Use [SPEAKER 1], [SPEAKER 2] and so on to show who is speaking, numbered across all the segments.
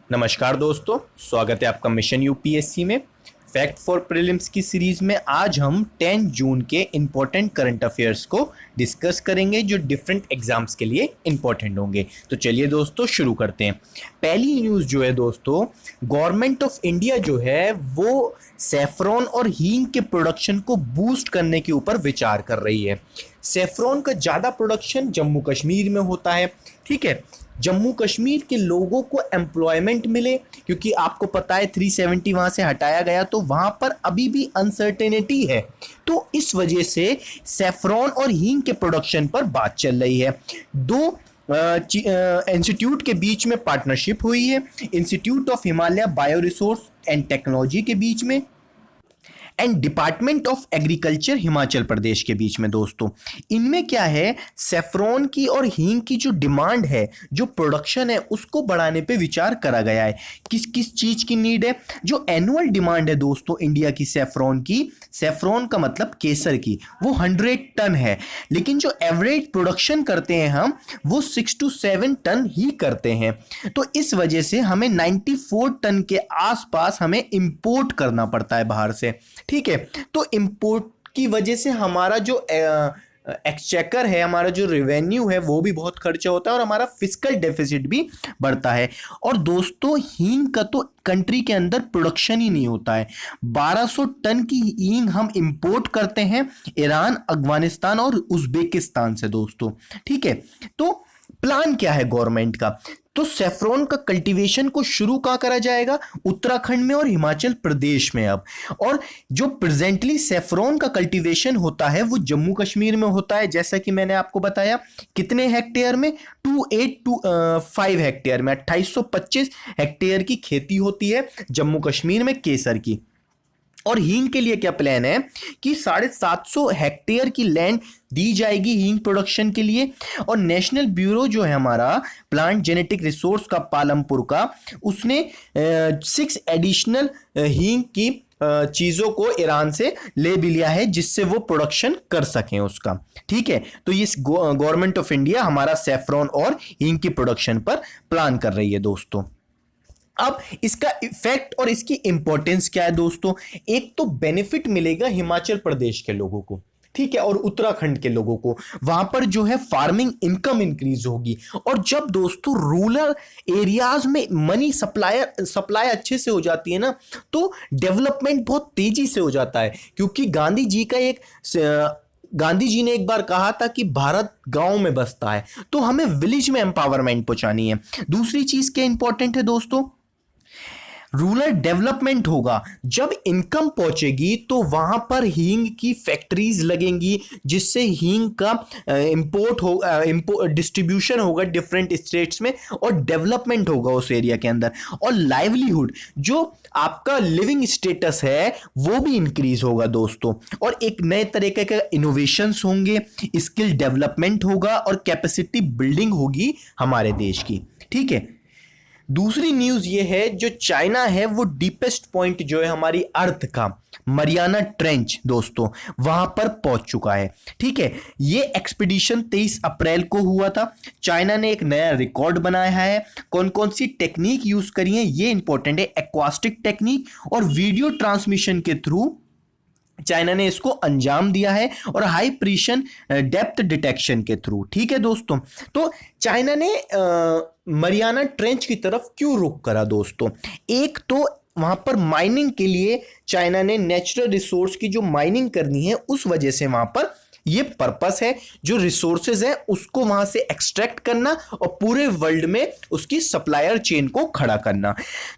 [SPEAKER 1] नमस्कार दोस्तों, स्वागत है आपका मिशन यूपीएससी में। फैक्ट फॉर प्रीलिम्स की सीरीज में आज हम 10 जून के इम्पोर्टेंट करंट अफेयर्स को डिस्कस करेंगे जो डिफरेंट एग्जाम्स के लिए इम्पोर्टेंट होंगे। तो चलिए दोस्तों शुरू करते हैं। पहली न्यूज़ जो है दोस्तों, गवर्नमेंट ऑफ इंडिया जो है वो सेफ्रॉन और हींग के प्रोडक्शन को बूस्ट करने के ऊपर विचार कर रही है। सेफ्रॉन का ज़्यादा प्रोडक्शन जम्मू कश्मीर में होता है, ठीक है। जम्मू कश्मीर के लोगों को एम्प्लॉयमेंट मिले, क्योंकि आपको पता है 370 वहाँ से हटाया गया तो वहाँ पर अभी भी अनसर्टेनिटी है। तो इस वजह से सेफ्रॉन और हींग के प्रोडक्शन पर बात चल रही है। दो इंस्टीट्यूट के बीच में पार्टनरशिप हुई है, institute of Himalaya bio resource and technology के बीच में and department of agriculture Himachal Pradesh के बीच में। दोस्तों इनमें क्या है, सेफ्रॉन की और हींग की जो डिमांड है, जो प्रोडक्शन है, उसको बढ़ाने पे विचार करा गया है। किस किस चीज़ की नीड है? जो एनुअल डिमांड है दोस्तों इंडिया की सेफ्रॉन की, सेफ्रॉन का मतलब केसर की, वो 100 टन है, लेकिन जो एवरेज प्रोडक्शन करते हैं हम वो 6 to 7 टन ही करते हैं। तो इस वजह से हमें 94 टन के आसपास हमें इंपोर्ट करना पड़ता है बाहर से, ठीक है। तो इंपोर्ट की वजह से हमारा जो एक्सचेकर है, हमारा जो रेवेन्यू है, वो भी बहुत खर्चा होता है और हमारा फिस्कल डेफिसिट भी बढ़ता है। और दोस्तों हींग का तो कंट्री के अंदर प्रोडक्शन ही नहीं होता है। 1200 टन की हींग हम इंपोर्ट करते हैं ईरान, अफगानिस्तान और उज्बेकिस्तान से दोस्तों, ठीक है। तो प्लान क्या है गवर्नमेंट का? तो सेफ्रॉन का कल्टीवेशन को शुरू कहाँ करा जाएगा? उत्तराखंड में और हिमाचल प्रदेश में अब। और जो प्रेजेंटली सेफ्रॉन का कल्टीवेशन होता है वो जम्मू कश्मीर में होता है, जैसा कि मैंने आपको बताया। कितने हेक्टेयर में? 2825 हेक्टेयर में, 2825 हेक्टेयर की खेती होती है जम्मू कश्मीर में केसर की। और हींग के लिए क्या प्लान है कि 750 हेक्टेयर की लैंड दी जाएगी हींग प्रोडक्शन के लिए। और नेशनल ब्यूरो जो है हमारा प्लांट जेनेटिक रिसोर्स का पालमपुर का, उसने 6 एडिशनल हींग की चीज़ों को ईरान से ले भी लिया है, जिससे वो प्रोडक्शन कर सकें उसका, ठीक है। तो ये गवर्नमेंट ऑफ इंडिया हमारा सेफ्रॉन और हींग की प्रोडक्शन पर प्लान कर रही है दोस्तों। अब इसका इफेक्ट और इसकी इंपॉर्टेंस क्या है दोस्तों? एक तो बेनिफिट मिलेगा हिमाचल प्रदेश के लोगों को, ठीक है, और उत्तराखंड के लोगों को। वहां पर जो है फार्मिंग इनकम इंक्रीज होगी। और जब दोस्तों रूरल एरियाज में मनी सप्लाई अच्छे से हो जाती है ना, तो डेवलपमेंट बहुत तेजी से हो जाता है। क्योंकि गांधी जी ने एक बार कहा था कि भारत गांव में बसता है, तो हमें विलेज में एम्पावरमेंट पहुंचानी है। दूसरी चीज क्या इंपॉर्टेंट है दोस्तों? रूरल डेवलपमेंट होगा। जब इनकम पहुंचेगी तो वहां पर हींग की फैक्ट्रीज लगेंगी, जिससे हींग का डिस्ट्रीब्यूशन होगा डिफरेंट स्टेट्स में और डेवलपमेंट होगा उस एरिया के अंदर। और लाइवलीहुड, जो आपका लिविंग स्टेटस है, वो भी इंक्रीज होगा दोस्तों। और एक नए तरीके के इनोवेशंस होंगे, स्किल डेवलपमेंट होगा और कैपेसिटी बिल्डिंग होगी हमारे देश की, ठीक है। दूसरी न्यूज ये है, जो चाइना है वो डीपेस्ट पॉइंट जो है हमारी अर्थ का, मरियाना ट्रेंच दोस्तों, वहां पर पहुंच चुका है, ठीक है। ये एक्सपीडिशन 23 अप्रैल को हुआ था। चाइना ने एक नया रिकॉर्ड बनाया है। कौन कौन सी टेक्निक यूज करी है ये इंपॉर्टेंट है। एक्वास्टिक टेक्निक और वीडियो ट्रांसमिशन के थ्रू चाइना ने इसको अंजाम दिया है, और हाई प्रेशर डेप्थ डिटेक्शन के थ्रू, ठीक है दोस्तों। तो चाइना ने मरियाना ट्रेंच की तरफ क्यों रुख करा दोस्तों? एक तो वहां पर माइनिंग के लिए चाइना ने नेचुरल रिसोर्स की जो माइनिंग करनी है, उस वजह से वहां पर ये पर्पस है, जो रिसोर्सेज है उसको वहां से एक्सट्रैक्ट करना और पूरे वर्ल्ड में उसकी सप्लायर चेन को खड़ा करना।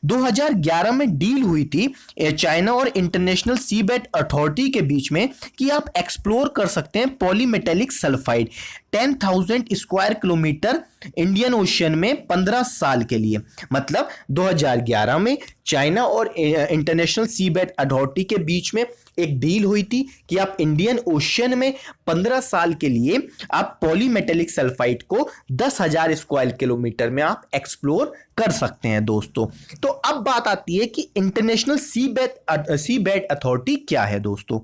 [SPEAKER 1] 2011 में डील हुई थी चाइना और इंटरनेशनल सीबेड अथॉरिटी के बीच में कि आप एक्सप्लोर कर सकते हैं polymetallic sulphide 10,000 square kilometre Indian ocean में 15 साल के लिए। मतलब 2011 में चाइना और इंटरनेशनल सीबेड अथॉरिटी के बीच में एक डील हुई थी कि आप इंडियन ओशियन में 15 साल के लिए आप पॉलीमेटेलिक सल्फाइड को 10,000 स्क्वायर किलोमीटर में आप एक्सप्लोर कर सकते हैं दोस्तों। तो अब बात आती है कि इंटरनेशनल सीबेड अथॉरिटी क्या है दोस्तों।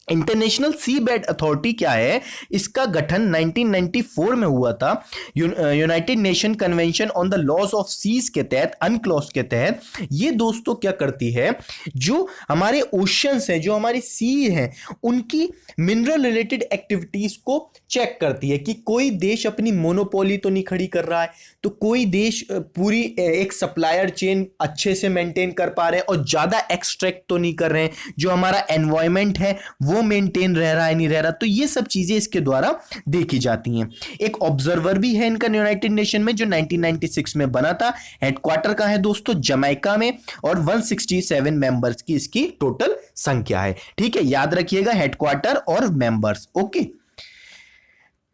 [SPEAKER 1] इंटरनेशनल सी बेड अथॉरिटी क्या है? इसका गठन 1994 में हुआ था United Nation Convention on the laws of seas के तहत, अनक्लॉज के तहत। ये दोस्तों क्या करती है, जो हमारे ओशियंस हैं, जो हमारी सी हैं, उनकी मिनरल रिलेटेड एक्टिविटीज को चेक करती है कि कोई देश अपनी मोनोपोली तो नहीं खड़ी कर रहा है, तो कोई देश पूरी एक सप्लायर चेन अच्छे से मेंटेन कर पा रहे हैं और ज्यादा एक्सट्रैक्ट तो नहीं कर रहे हैं, जो हमारा एनवायरमेंट है वो मेंटेन रह रहा है नहीं रह रहा। तो ये सब चीजें इसके द्वारा देखी जाती हैं। एक ऑब्जर्वर भी है इनका यूनाइटेड नेशन में, जो 1996 में बना था। हेडक्वार्टर का है दोस्तों जमैका में, और 167 मेंबर्स की इसकी टोटल संख्या है। ठीक है, याद रखिएगा हेडक्वार्टर और मेंबर्स। ओके,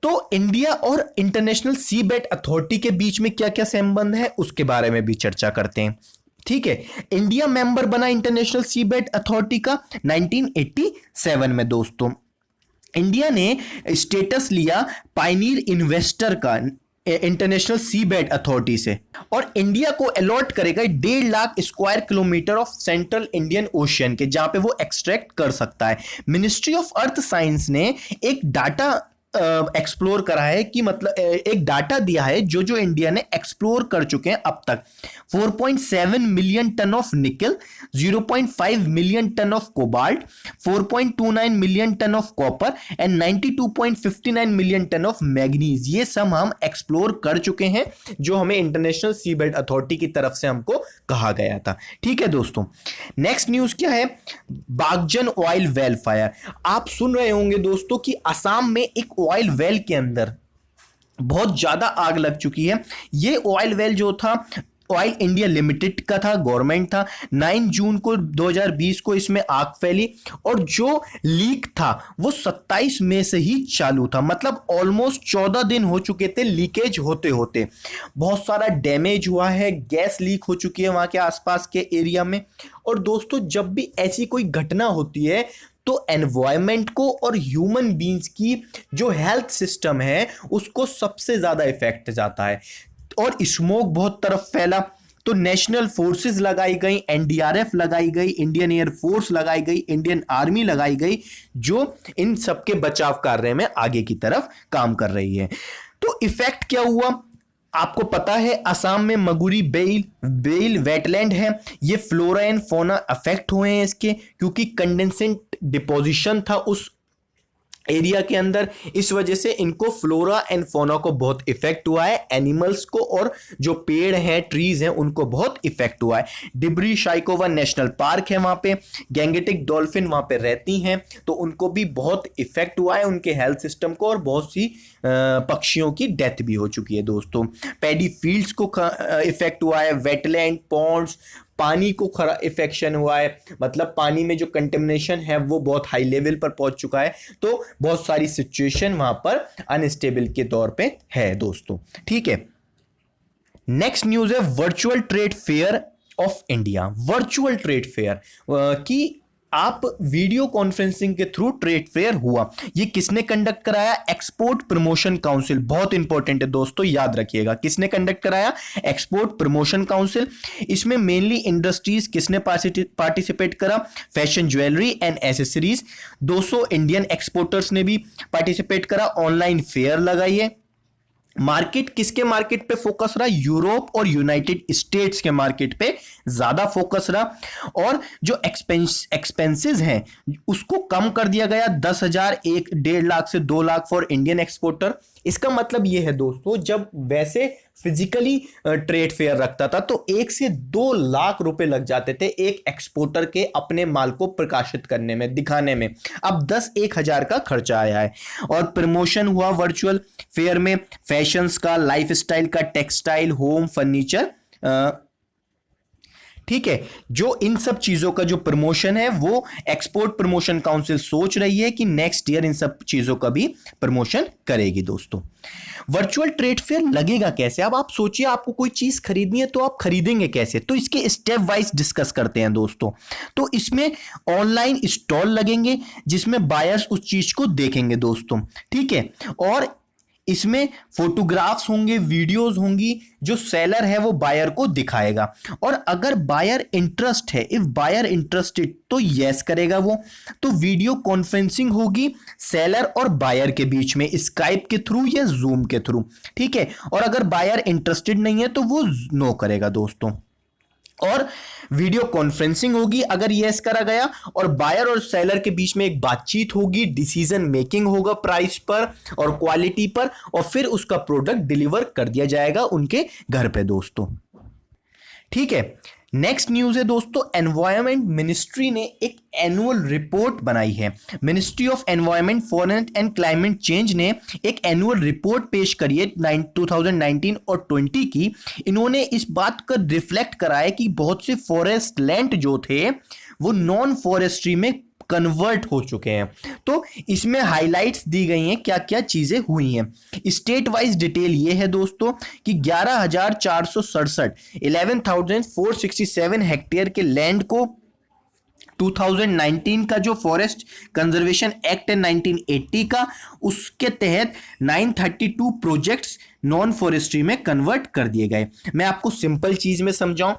[SPEAKER 1] तो इंडिया और इंटरनेशनल सी बेड अथॉरिटी के बीच में क्या क्या संबंध है उसके बारे में भी चर्चा करते हैं। ठीक है, इंडिया मेंबर बना इंटरनेशनल सी बेड अथॉरिटी का 1987 में दोस्तों। इंडिया ने स्टेटस लिया पायनियर इन्वेस्टर का इंटरनेशनल सी बेड अथॉरिटी से, और इंडिया को अलॉट करेगा 1.5 lakh square kilometre of central Indian ocean के, जहां पे वो एक्सट्रैक्ट कर सकता है। मिनिस्ट्री ऑफ अर्थ साइंस ने एक डाटा एक्सप्लोर करा है कि मतलब एक डाटा दिया है जो जो इंडिया ने एक्सप्लोर कर चुके हैं अब तक। 4.7 million ton of nickel, 0.5 million ton of cobalt, 4.29 million ton of copper and 92.59 million ton of manganese. ये सब हम एक्सप्लोर कर चुके हैं, जो हमें इंटरनेशनल सी बेड अथॉरिटी की तरफ से हमको कहा गया था। ठीक है दोस्तों, नेक्स्ट न्यूज क्या है? बागजन ऑयल वेल फायर। आप सुन रहे होंगे दोस्तों कि असम में एक ऑयल वेल के अंदर बहुत ज्यादा आग लग चुकी है। ये ऑयल वेल जो था ऑयल इंडिया लिमिटेड का था, गवर्नमेंट था। 9 जून को 2020 को इसमें आग फैली, और जो लीक था वो 27 मई से ही चालू था। मतलब ऑलमोस्ट 14 दिन हो चुके थे लीकेज होते होते। बहुत सारा डैमेज हुआ है, गैस लीक हो चुकी है वहां के आसपास के एरिया में। और दोस्तों, जब भी ऐसी कोई घटना होती है तो एनवायरमेंट को और ह्यूमन बींग्स की जो हेल्थ सिस्टम है उसको सबसे ज्यादा इफेक्ट जाता है। और स्मोक बहुत तरफ फैला, तो नेशनल फोर्सेस लगाई गई, एनडीआरएफ लगाई गई, इंडियन एयर फोर्स लगाई गई, इंडियन आर्मी लगाई गई, जो इन सबके बचाव कार्य में आगे की तरफ काम कर रही है। तो इफेक्ट क्या हुआ आपको पता है? असम में मगुरी बेल वेटलैंड है, ये फ्लोरा एंड फौना अफेक्ट हुए हैं इसके, क्योंकि कंडेंसेंट डिपोजिशन था उस एरिया के अंदर। इस वजह से इनको फ्लोरा एंड फौना को बहुत इफेक्ट हुआ है, एनिमल्स को और जो पेड़ हैं, ट्रीज हैं, उनको बहुत इफेक्ट हुआ है। डिब्री शाइकोवा नेशनल पार्क है, वहां पे गैंगेटिक डॉल्फिन वहां पे रहती हैं, तो उनको भी बहुत इफेक्ट हुआ है, उनके हेल्थ सिस्टम को, और बहुत सी पक्षियों की डेथ भी हो चुकी है दोस्तों। पैडी फील्ड्स को इफेक्ट हुआ है, वेटलैंड, पॉन्ड्स, पानी को खरा इफेक्शन हुआ है, मतलब पानी में जो कंटेमिनेशन है वो बहुत हाई लेवल पर पहुंच चुका है। तो बहुत सारी सिचुएशन वहां पर अनस्टेबल के तौर पे है दोस्तों। ठीक है, नेक्स्ट न्यूज है virtual trade fair of India. Virtual trade fair की आप वीडियो कॉन्फ्रेंसिंग के थ्रू ट्रेड फेयर हुआ। ये किसने कंडक्ट कराया? Export promotion council. बहुत इंपॉर्टेंट है दोस्तों, याद रखिएगा किसने कंडक्ट कराया? Export promotion council. इसमें मेनली इंडस्ट्रीज किसने पार्टिसिपेट करा? Fashion, jewellery and accessories. 200 Indian exporters ने भी पार्टिसिपेट करा। ऑनलाइन फेयर लगाई है। मार्केट किसके मार्केट पे फोकस रहा? यूरोप और यूनाइटेड स्टेट्स के मार्केट पे ज्यादा फोकस रहा। और जो एक्सपेंसेस हैं उसको कम कर दिया गया, 10,000 1.5 लाख से 2 लाख फॉर इंडियन एक्सपोर्टर। इसका मतलब ये है दोस्तों, जब वैसे फिजिकली ट्रेड फेयर रखता था तो 1 से 2 लाख रुपए लग जाते थे एक एक्सपोर्टर के अपने माल को प्रकाशित करने में, दिखाने में। अब 10-1 हजार का खर्चा आया है। और प्रमोशन हुआ वर्चुअल फेयर में फैशंस का, लाइफस्टाइल का, टेक्सटाइल, होम, फर्नीचर। ठीक है, जो इन सब चीजों का जो प्रमोशन है वो एक्सपोर्ट प्रमोशन काउंसिल सोच रही है कि नेक्स्ट ईयर इन सब चीजों का भी प्रमोशन करेगी दोस्तों। वर्चुअल ट्रेड फेयर लगेगा कैसे? अब आप सोचिए, आपको कोई चीज खरीदनी है तो आप खरीदेंगे कैसे? तो इसके स्टेप वाइज डिस्कस करते हैं दोस्तों। तो इसमें ऑनलाइन स्टॉल लगेंगे जिसमें बायर्स उस चीज को देखेंगे दोस्तों। ठीक है, और इसमें फोटोग्राफ्स होंगे, वीडियोस होंगी, जो सेलर है वो बायर को दिखाएगा। और अगर बायर इंटरेस्ट है, इफ बायर इंटरेस्टेड, तो यस करेगा वो। तो वीडियो कॉन्फ्रेंसिंग होगी सेलर और बायर के बीच में, स्काइप के थ्रू या जूम के थ्रू, ठीक है। और अगर बायर इंटरेस्टेड नहीं है तो वो नो करेगा दोस्तों। और वीडियो कॉन्फ्रेंसिंग होगी अगर यस करा गया, और बायर और सेलर के बीच में एक बातचीत होगी, डिसीजन मेकिंग होगा प्राइस पर और क्वालिटी पर, और फिर उसका प्रोडक्ट डिलीवर कर दिया जाएगा उनके घर पे दोस्तों, ठीक है। नेक्स्ट न्यूज है दोस्तों, एनवायरमेंट मिनिस्ट्री ने एक एनुअल रिपोर्ट बनाई है। Ministry of environment, forest and climate change ने एक एनुअल रिपोर्ट पेश करी है 2019 और 20 की। इन्होंने इस बात का रिफ्लेक्ट कराया कि बहुत से फॉरेस्ट लैंड जो थे वो नॉन फॉरेस्ट्री में कन्वर्ट हो चुके हैं। तो इसमें हाइलाइट्स दी गई हैं, क्या क्या चीजें हुई हैं। स्टेट वाइज डिटेल ये है दोस्तों कि 11,467 11,467 हेक्टेयर के लैंड को 2019 का जो फॉरेस्ट कंजर्वेशन एक्ट है 1980 का, उसके तहत 932 प्रोजेक्ट्स नॉन फॉरेस्ट्री में कन्वर्ट कर दिए गए। मैं आपको सिंपल चीज में समझाऊं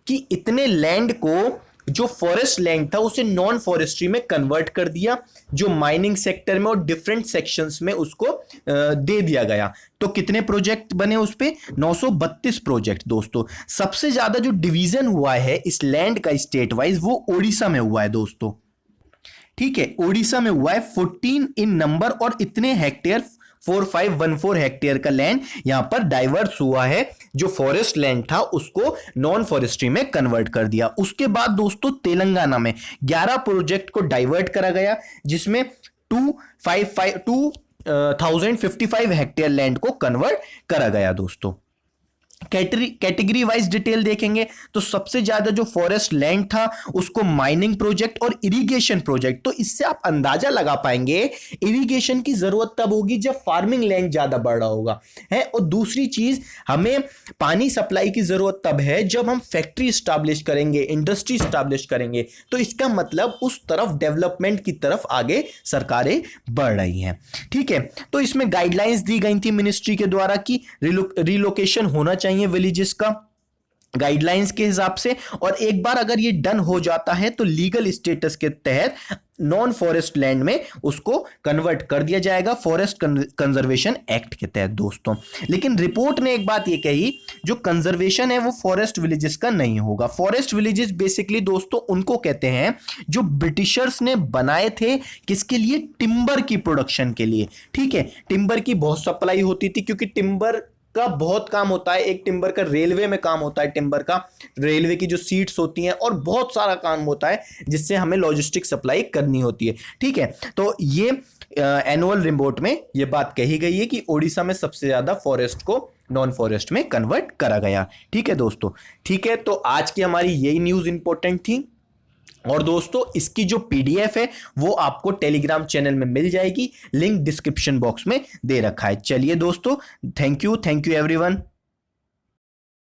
[SPEAKER 1] कि इतने लैंड को, जो फॉरेस्ट लैंड था उसे नॉन फॉरेस्ट्री में कन्वर्ट कर दिया, जो माइनिंग सेक्टर में और डिफरेंट सेक्शंस में उसको दे दिया गया। तो कितने प्रोजेक्ट बने उस पे? 932 प्रोजेक्ट दोस्तों। सबसे ज्यादा जो डिवीजन हुआ है इस लैंड का स्टेट वाइज वो ओडिशा में हुआ है दोस्तों, ठीक है। ओडिशा में हुआ है 14 इन नंबर, और इतने हेक्टेयर 4514 हेक्टेयर का लैंड यहां पर डाइवर्स हुआ है, जो फॉरेस्ट लैंड था उसको नॉन फॉरेस्ट्री में कन्वर्ट कर दिया। उसके बाद दोस्तों तेलंगाना में 11 प्रोजेक्ट को डाइवर्ट करा गया, जिसमें 2055 हेक्टेयर लैंड को कन्वर्ट करा गया दोस्तों। कैटेगरी वाइज डिटेल देखेंगे तो सबसे ज्यादा जो फॉरेस्ट लैंड था उसको माइनिंग प्रोजेक्ट और इरिगेशन प्रोजेक्ट। तो इससे आप अंदाजा लगा पाएंगे इरिगेशन की जरूरत तब होगी जब फार्मिंग लैंड ज्यादा बढ़ रहा होगा है। और दूसरी चीज, हमें पानी सप्लाई की जरूरत तब है जब हम फैक्ट्री स्टैब्लिश करेंगे, इंडस्ट्री स्टैब्लिश करेंगे। तो इसका मतलब उस तरफ डेवलपमेंट की तरफ आगे सरकारें बढ़ रही हैं, ठीक है। तो इसमें गाइडलाइंस दी गई थी मिनिस्ट्री के द्वारा कि रिलोकेशन होना चाहिए विलेजेस का गाइडलाइंस के हिसाब से। और एक बार अगर ये डन हो जाता है तो लीगल स्टेटस के तहत नॉन फॉरेस्ट लैंड में उसको कन्वर्ट कर दिया जाएगा फॉरेस्ट कंजर्वेशन एक्ट के तहत दोस्तों। लेकिन रिपोर्ट ने एक बात ये कही, जो कंजर्वेशन है वो फॉरेस्ट विलेजेस का नहीं होगा। फॉरेस्ट विलेजेस बेसिकली दोस्तों उनको कहते हैं जो ब्रिटिशर्स ने बनाए थे, किसके लिए? टिम्बर की प्रोडक्शन के लिए, ठीक है। टिम्बर की बहुत सप्लाई होती थी क्योंकि टिम्बर का बहुत काम होता है। एक टिम्बर का रेलवे में काम होता है, टिम्बर का रेलवे की जो सीट्स होती हैं, और बहुत सारा काम होता है जिससे हमें लॉजिस्टिक सप्लाई करनी होती है, ठीक है। तो ये एनुअल रिपोर्ट में ये बात कही गई है कि ओडिशा में सबसे ज्यादा फॉरेस्ट को नॉन फॉरेस्ट में कन्वर्ट करा गया, ठीक है दोस्तों, ठीक है। तो आज की हमारी यही न्यूज इंपॉर्टेंट थी। और दोस्तों इसकी जो पीडीएफ है वो आपको टेलीग्राम चैनल में मिल जाएगी, लिंक डिस्क्रिप्शन बॉक्स में दे रखा है। चलिए दोस्तों, थैंक यू एवरीवन।